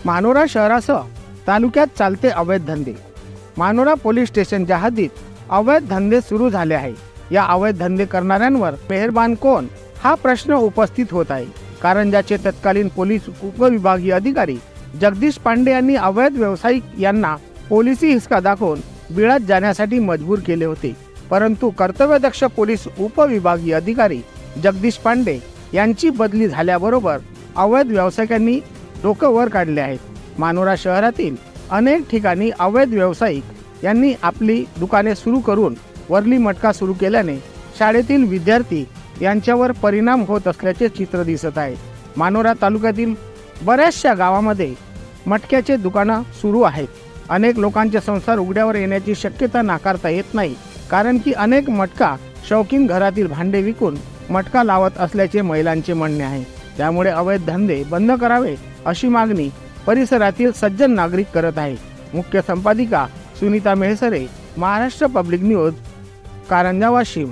मानोरा शहरासह तालुक्यात चालते अवैध धंदे। मानोरा पोलीस स्टेशनच्या हद्दीत अवैध धंदे सुरू झाले आहे। या अवैध धंदे करणाऱ्यांवर मेहरबान कोण हा प्रश्न उपस्थित होत आहे। कारंजाचे तत्कालीन पोलीस उपविभागीय अधिकारी जगदीश पांडे यांनी अवैध व्यावसायिक यांना पोलिसी हिसका दाखवून बिळात जाण्यासाठी मजबूर केले होते, परंतु कर्तव्यदक्ष पोलीस उपविभागीय अधिकारी जगदीश पांडे यांची बदली झाल्याबरोबर अवैध व्यावसायिकांनी डोकं वर काढले आहेत। मानोरा शहरातील अनेक ठिकाणी अवैध व्यावसायिक यांनी आपली दुकाने सुरू करून वरली मटका सुरू केल्याने शाळेतील विद्यार्थी यांच्यावर परिणाम होत असल्याचे चित्र दिसत आहे। मानोरा तालुक्यातील बऱ्याचशा गावामध्ये मटक्याचे दुकानं सुरू आहेत। अनेक लोकांचे संसार उघड्यावर येण्याची शक्यता नाकारता येत नाही, कारण की अनेक मटका शौकीन घरातील भांडे विकून मटका लावत असल्याचे महिलांचे म्हणणे आहे। त्यामुळे अवैध धंदे बंद करावे अशी मागणी परिसरातील सज्जन नागरिक करत आहे। मुख्य संपादिका सुनीता मेहसरे, महाराष्ट्र पब्लिक न्यूज, कारंजा, वाशिम।